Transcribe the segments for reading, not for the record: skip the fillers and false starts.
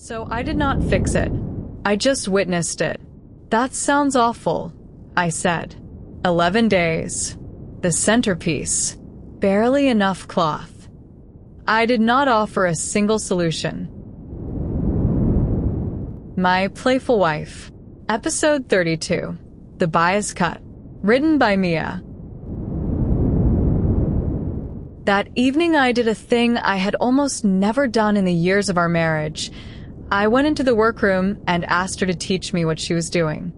So I did not fix it. I just witnessed it. That sounds awful, I said. 11 days. The centerpiece. Barely enough cloth. I did not offer a single solution. My Playful Wife. Episode 32. The Bias Cut. Written by Mia. That evening I did a thing I had almost never done in the years of our marriage. I went into the workroom and asked her to teach me what she was doing.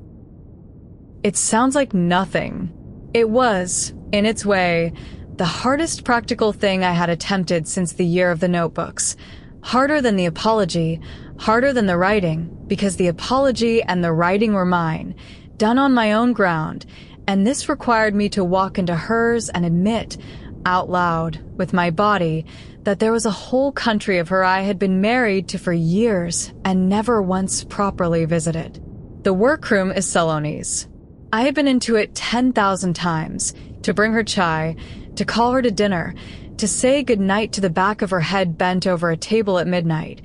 It sounds like nothing. It was, in its way, the hardest practical thing I had attempted since the year of the notebooks. Harder than the apology, harder than the writing, because the apology and the writing were mine, done on my own ground, and this required me to walk into hers and admit, out loud, with my body, that there was a whole country of her I had been married to for years and never once properly visited. The workroom is Saloni's. I had been into it 10,000 times, to bring her chai, to call her to dinner, to say goodnight to the back of her head bent over a table at midnight,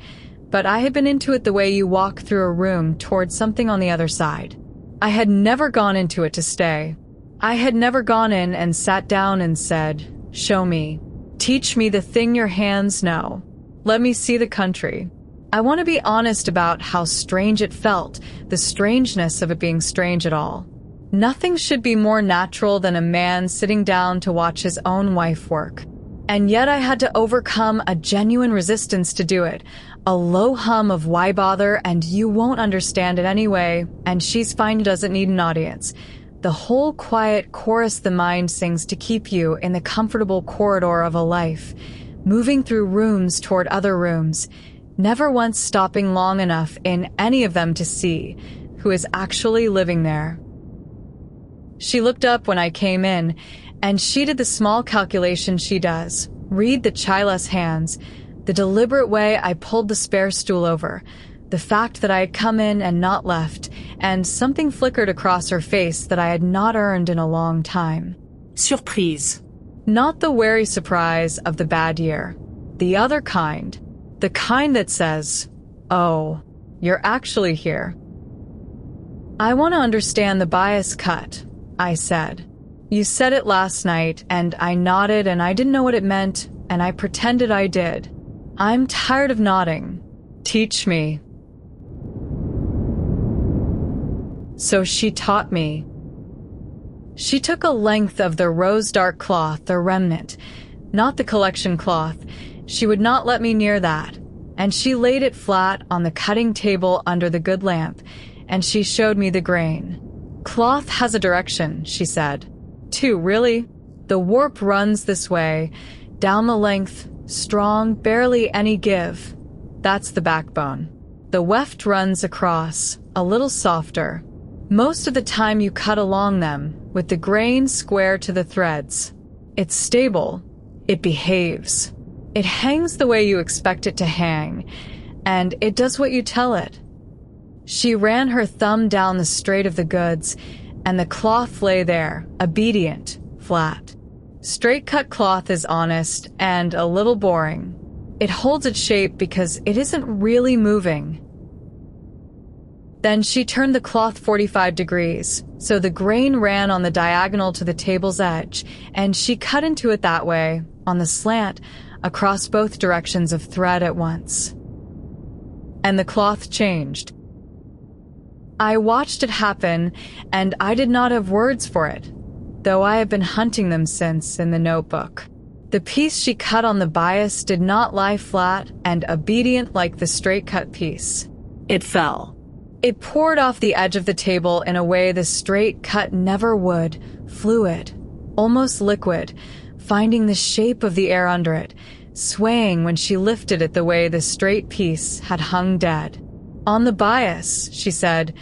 but I had been into it the way you walk through a room towards something on the other side. I had never gone into it to stay. I had never gone in and sat down and said, "Show me. Teach me the thing your hands know. Let me see the country." I want to be honest about how strange it felt, the strangeness of it being strange at all. Nothing should be more natural than a man sitting down to watch his own wife work. And yet I had to overcome a genuine resistance to do it, a low hum of why bother and you won't understand it anyway, and she's fine, doesn't need an audience. The whole quiet chorus the mind sings to keep you in the comfortable corridor of a life, moving through rooms toward other rooms, never once stopping long enough in any of them to see who is actually living there. She looked up when I came in, and she did the small calculation she does, read the chai-less hands, the deliberate way I pulled the spare stool over, the fact that I had come in and not left, and something flickered across her face that I had not earned in a long time. Surprise. Not the wary surprise of the bad year. The other kind. The kind that says, "Oh, you're actually here." "I want to understand the bias cut," I said. "You said it last night, and I nodded and I didn't know what it meant, and I pretended I did. I'm tired of nodding. Teach me." So she taught me. She took a length of the rose-dark cloth, the remnant, not the collection cloth. She would not let me near that, and she laid it flat on the cutting table under the good lamp, and she showed me the grain. "Cloth has a direction," she said. "Two, really. The warp runs this way, down the length, strong, barely any give. That's the backbone. The weft runs across, a little softer. Most of the time you cut along them, with the grain square to the threads. It's stable. It behaves. It hangs the way you expect it to hang, and it does what you tell it." She ran her thumb down the straight of the goods, and the cloth lay there, obedient, flat. Straight-cut cloth is honest and a little boring. It holds its shape because it isn't really moving. Then she turned the cloth 45 degrees, so the grain ran on the diagonal to the table's edge, and she cut into it that way, on the slant, across both directions of thread at once. And the cloth changed. I watched it happen, and I did not have words for it, though I have been hunting them since in the notebook. The piece she cut on the bias did not lie flat and obedient like the straight-cut piece. It fell. It poured off the edge of the table in a way the straight cut never would, fluid, almost liquid, finding the shape of the air under it, swaying when she lifted it the way the straight piece had hung dead. "On the bias," she said,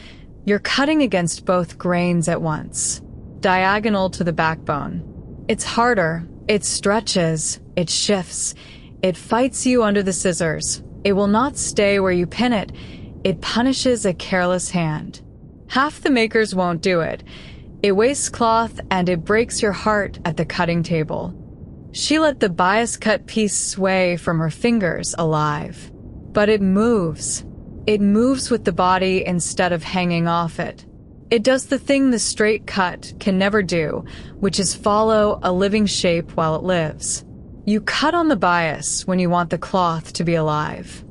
"you're cutting against both grains at once, diagonal to the backbone. It's harder, it stretches, it shifts, it fights you under the scissors. It will not stay where you pin it. It punishes a careless hand. Half the makers won't do it. It wastes cloth and it breaks your heart at the cutting table." She let the bias cut piece sway from her fingers alive. But it moves. It moves with the body instead of hanging off it. It does the thing the straight cut can never do, which is follow a living shape while it lives. You cut on the bias when you want the cloth to be alive.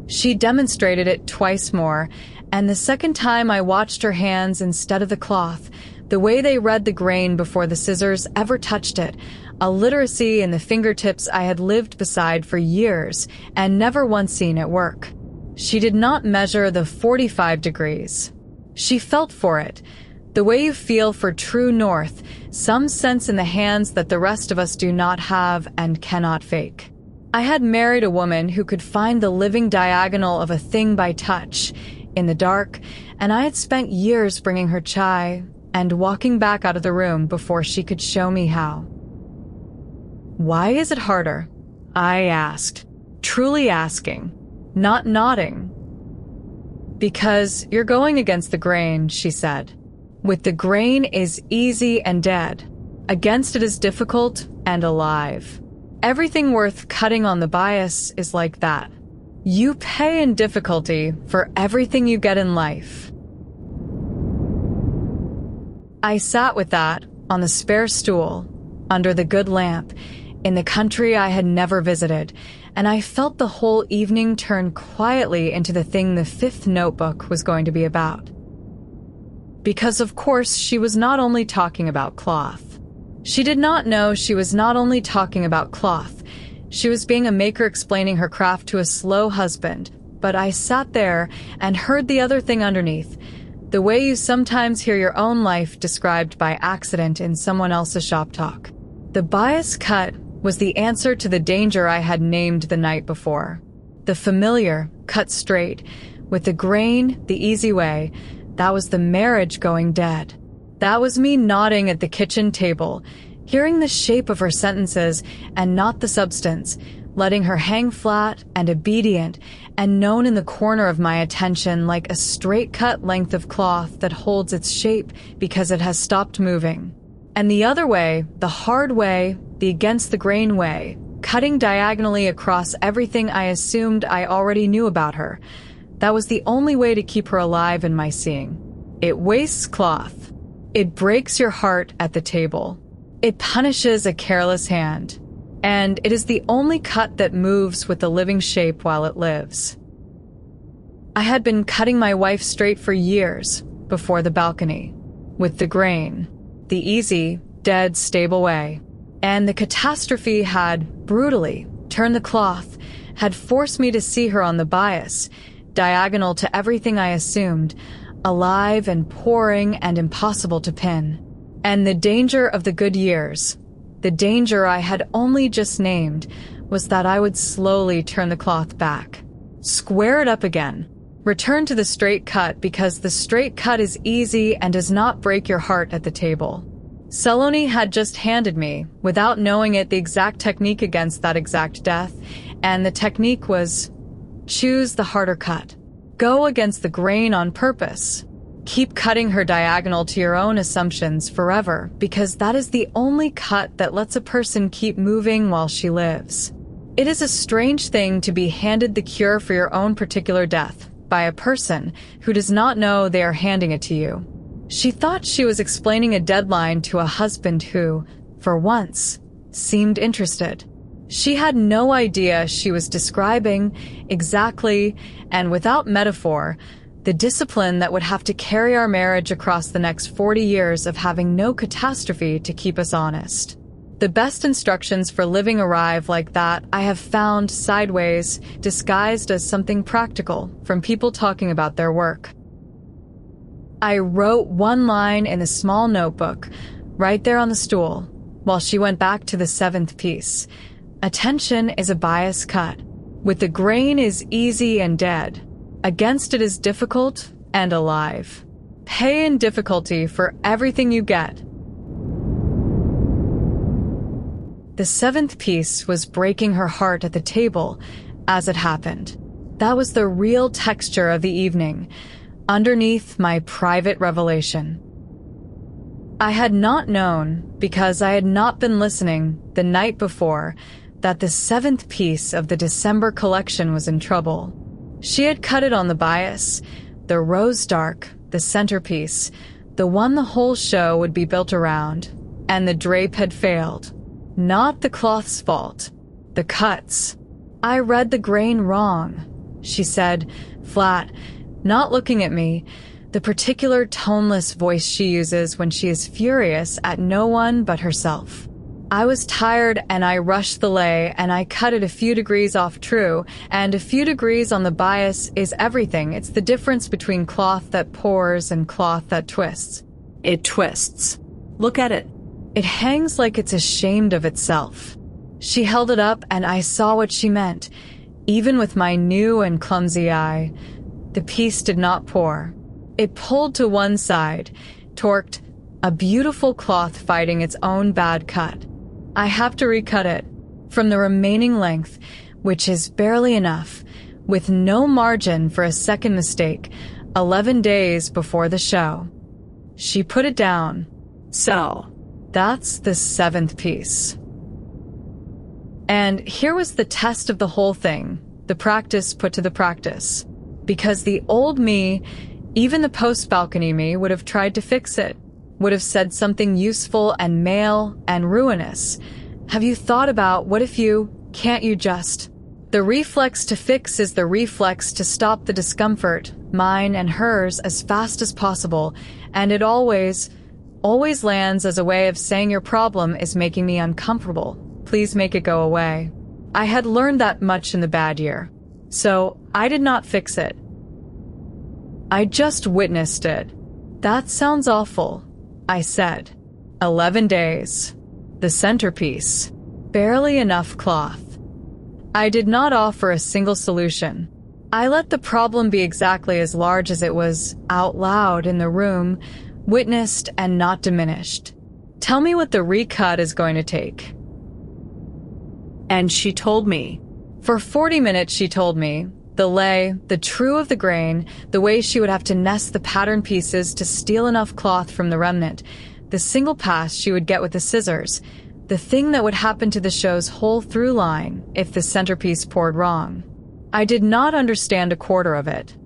She demonstrated it twice more, and the second time I watched her hands instead of the cloth, the way they read the grain before the scissors ever touched it, a literacy in the fingertips I had lived beside for years and never once seen at work. She did not measure the 45 degrees. She felt for it, the way you feel for true north, some sense in the hands that the rest of us do not have and cannot fake. I had married a woman who could find the living diagonal of a thing by touch, in the dark, and I had spent years bringing her chai and walking back out of the room before she could show me how. Why is it harder? I asked, truly asking, not nodding. Because you're going against the grain, she said. With the grain is easy and dead. Against it is difficult and alive. Everything worth cutting on the bias is like that. You pay in difficulty for everything you get in life. I sat with that on the spare stool, under the good lamp, in the country I had never visited, and I felt the whole evening turn quietly into the thing the fifth notebook was going to be about. Because, of course, she was not only talking about cloth. She did not know she was not only talking about cloth. She was being a maker explaining her craft to a slow husband, but I sat there and heard the other thing underneath, the way you sometimes hear your own life described by accident in someone else's shop talk. The bias cut was the answer to the danger I had named the night before. The familiar, cut straight, with the grain, the easy way, that was the marriage going dead. That was me nodding at the kitchen table, hearing the shape of her sentences and not the substance, letting her hang flat and obedient and known in the corner of my attention like a straight-cut length of cloth that holds its shape because it has stopped moving. And the other way, the hard way, the against-the-grain way, cutting diagonally across everything I assumed I already knew about her. That was the only way to keep her alive in my seeing. It wastes cloth. It breaks your heart at the table. It punishes a careless hand. And it is the only cut that moves with the living shape while it lives. I had been cutting my wife straight for years before the balcony, with the grain, the easy, dead, stable way. And the catastrophe had, brutally, turned the cloth, had forced me to see her on the bias, diagonal to everything I assumed, alive and pouring and impossible to pin. And the danger of the good years, the danger I had only just named, was that I would slowly turn the cloth back, square it up again, return to the straight cut because the straight cut is easy and does not break your heart at the table. Saloni had just handed me, without knowing it, the exact technique against that exact death, and the technique was, choose the harder cut. Go against the grain on purpose. Keep cutting her diagonal to your own assumptions forever, because that is the only cut that lets a person keep moving while she lives. It is a strange thing to be handed the cure for your own particular death by a person who does not know they are handing it to you. She thought she was explaining a deadline to a husband who, for once, seemed interested. She had no idea she was describing exactly, and without metaphor, the discipline that would have to carry our marriage across the next 40 years of having no catastrophe to keep us honest. The best instructions for living arrive like that I have found sideways, disguised as something practical from people talking about their work. I wrote one line in a small notebook, right there on the stool, while she went back to the seventh piece. Attention is a bias cut. With the grain is easy and dead. Against it is difficult and alive. Pay in difficulty for everything you get. The seventh piece was breaking her heart at the table as it happened. That was the real texture of the evening, underneath my private revelation. I had not known, because I had not been listening the night before, that the seventh piece of the December collection was in trouble. She had cut it on the bias, the rose dark, the centerpiece, the one the whole show would be built around, and the drape had failed. Not the cloth's fault. The cuts. I read the grain wrong, she said, flat, not looking at me, the particular toneless voice she uses when she is furious at no one but herself. I was tired and I rushed the lay and I cut it a few degrees off true, and a few degrees on the bias is everything. It's the difference between cloth that pours and cloth that twists. It twists. Look at it. It hangs like it's ashamed of itself. She held it up and I saw what she meant. Even with my new and clumsy eye, the piece did not pour. It pulled to one side, torqued, a beautiful cloth fighting its own bad cut. I have to recut it from the remaining length, which is barely enough, with no margin for a second mistake, 11 days before the show. She put it down. So, that's the 7th piece. And here was the test of the whole thing, the practice put to the practice. Because the old me, even the post-balcony me, would have tried to fix it, would have said something useful and male and ruinous. Have you thought about what if can't you just? The reflex to fix is the reflex to stop the discomfort, mine and hers, as fast as possible, and it always lands as a way of saying your problem is making me uncomfortable. Please make it go away. I had learned that much in the bad year, so I did not fix it. I just witnessed it. That sounds awful, I said. 11 days. The centerpiece. Barely enough cloth. I did not offer a single solution. I let the problem be exactly as large as it was out loud in the room, witnessed and not diminished. Tell me what the recut is going to take. And she told me. For 40 minutes she told me. The lay, the true of the grain, the way she would have to nest the pattern pieces to steal enough cloth from the remnant, the single pass she would get with the scissors, the thing that would happen to the show's whole through line if the centerpiece poured wrong. I did not understand a quarter of it.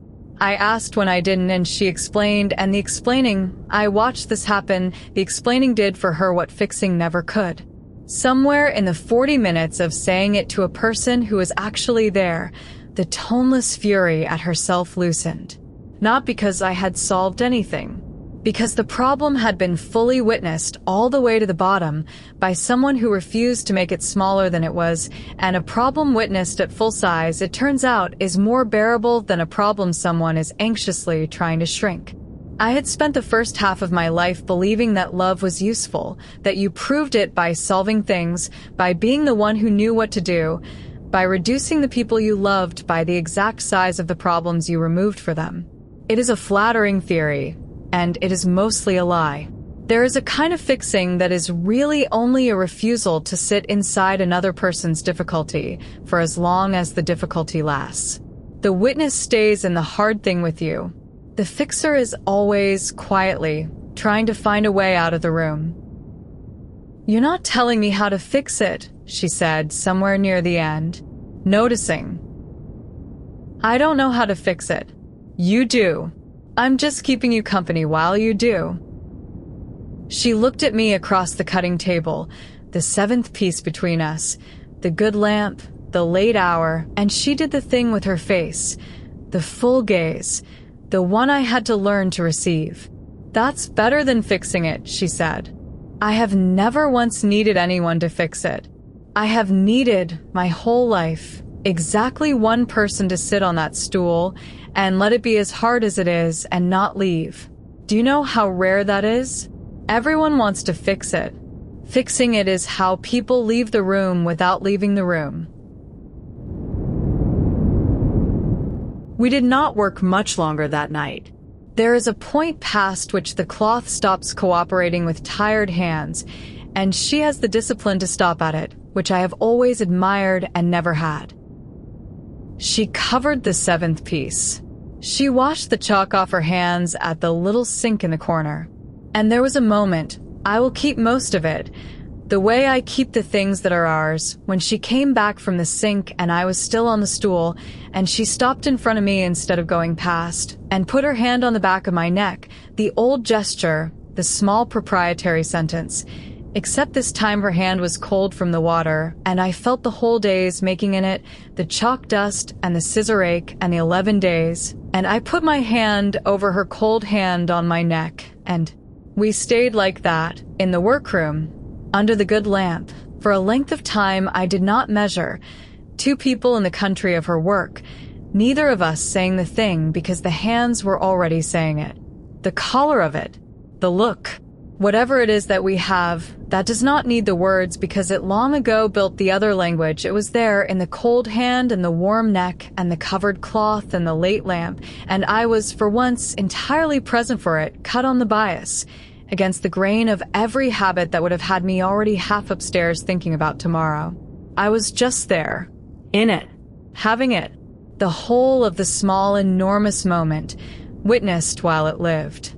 I asked when I didn't and she explained, and the explaining, I watched this happen, the explaining did for her what fixing never could. Somewhere in the 40 minutes of saying it to a person who was actually there, the toneless fury at herself loosened. Not because I had solved anything. Because the problem had been fully witnessed all the way to the bottom by someone who refused to make it smaller than it was, and a problem witnessed at full size, it turns out, is more bearable than a problem someone is anxiously trying to shrink. I had spent the first half of my life believing that love was useful, that you proved it by solving things, by being the one who knew what to do, by reducing the people you loved by the exact size of the problems you removed for them. It is a flattering theory, and it is mostly a lie. There is a kind of fixing that is really only a refusal to sit inside another person's difficulty for as long as the difficulty lasts. The witness stays in the hard thing with you. The fixer is always, quietly, trying to find a way out of the room. You're not telling me how to fix it, she said, somewhere near the end, noticing. I don't know how to fix it. You do. I'm just keeping you company while you do. She looked at me across the cutting table, the 7th piece between us, the good lamp, the late hour, and she did the thing with her face, the full gaze, the one I had to learn to receive. That's better than fixing it, she said. I have never once needed anyone to fix it. I have needed, my whole life, exactly one person to sit on that stool and let it be as hard as it is and not leave. Do you know how rare that is? Everyone wants to fix it. Fixing it is how people leave the room without leaving the room. We did not work much longer that night. There is a point past which the cloth stops cooperating with tired hands, and she has the discipline to stop at it, which I have always admired and never had. She covered the 7th piece. She washed the chalk off her hands at the little sink in the corner. And there was a moment, I will keep most of it, The way I keep the things that are ours. When she came back from the sink and I was still on the stool, and she stopped in front of me instead of going past, and put her hand on the back of my neck, the old gesture, the small proprietary sentence. Except this time her hand was cold from the water, and I felt the whole days making in it, the chalk dust and the scissor ache and the 11 days, and I put my hand over her cold hand on my neck, and we stayed like that, in the workroom, under the good lamp, for a length of time I did not measure, 2 people in the country of her work, neither of us saying the thing because the hands were already saying it. The color of it, the look, whatever it is that we have, that does not need the words because it long ago built the other language. It was there in the cold hand and the warm neck and the covered cloth and the late lamp, and I was, for once, entirely present for it, cut on the bias, against the grain of every habit that would have had me already half upstairs thinking about tomorrow. I was just there, in it, having it, the whole of the small, enormous moment, witnessed while it lived.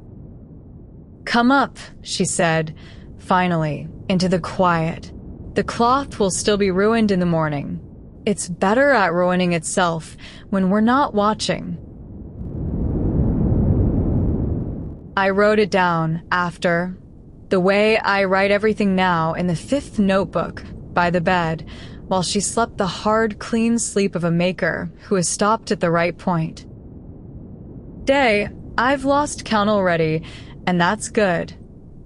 "Come up," she said, finally, into the quiet. "The cloth will still be ruined in the morning. It's better at ruining itself when we're not watching." I wrote it down after, the way I write everything now, in the 5th notebook, by the bed, while she slept the hard, clean sleep of a maker who has stopped at the right point. Day, I've lost count already, and that's good.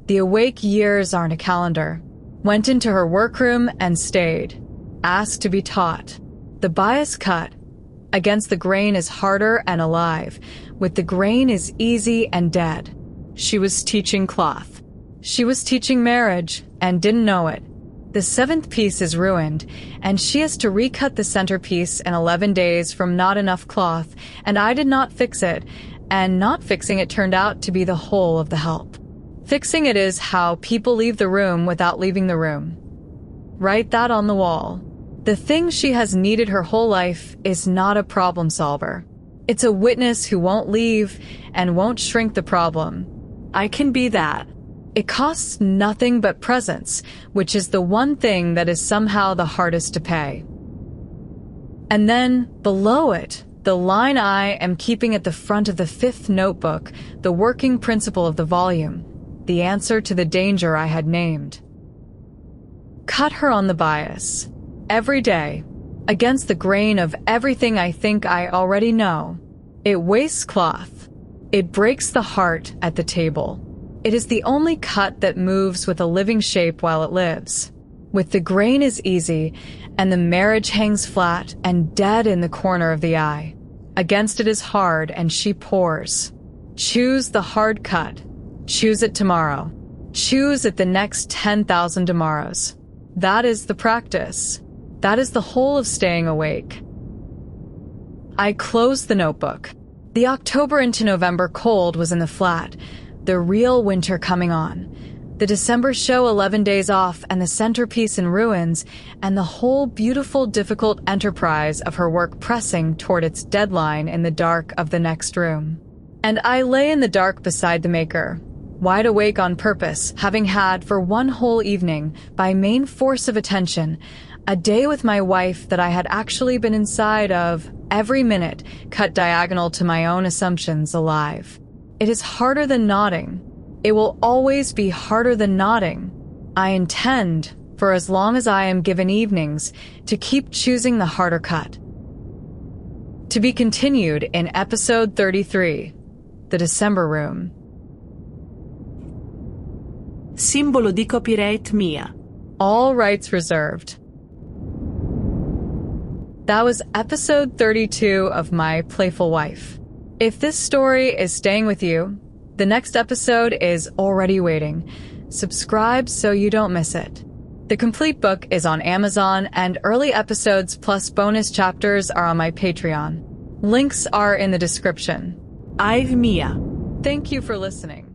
The awake years aren't a calendar. Went into her workroom and stayed. Asked to be taught. The bias cut. Against the grain is harder and alive. With the grain is easy and dead. She was teaching cloth. She was teaching marriage and didn't know it. The 7th piece is ruined, and she has to recut the centerpiece in 11 days from not enough cloth, and I did not fix it, and not fixing it turned out to be the whole of the help. Fixing it is how people leave the room without leaving the room. Write that on the wall. The thing she has needed her whole life is not a problem solver. It's a witness who won't leave and won't shrink the problem. I can be that. It costs nothing but presence, which is the one thing that is somehow the hardest to pay. And then, below it, the line I am keeping at the front of the 5th notebook, the working principle of the volume, the answer to the danger I had named. Cut her on the bias. Every day, against the grain of everything I think I already know. It wastes cloth. It breaks the heart at the table. It is the only cut that moves with a living shape while it lives. With the grain is easy, and the marriage hangs flat and dead in the corner of the eye. Against it is hard, and she pours. Choose the hard cut. Choose it tomorrow. Choose it the next 10,000 tomorrows. That is the practice. That is the whole of staying awake. I closed the notebook. The October into November cold was in the flat, the real winter coming on. The December show 11 days off and the centerpiece in ruins, and the whole beautiful, difficult enterprise of her work pressing toward its deadline in the dark of the next room. And I lay in the dark beside the maker, wide awake on purpose, having had, for one whole evening, by main force of attention, a day with my wife that I had actually been inside of, every minute, cut diagonal to my own assumptions, alive. It is harder than nodding. It will always be harder than nodding. I intend, for as long as I am given evenings, to keep choosing the harder cut. To be continued in episode 33, The December Room. Simbolo di copyright Mia. All rights reserved. That was episode 32 of My Playful Wife. If this story is staying with you, the next episode is already waiting. Subscribe so you don't miss it. The complete book is on Amazon, and early episodes plus bonus chapters are on my Patreon. Links are in the description. I've Mia. Thank you for listening.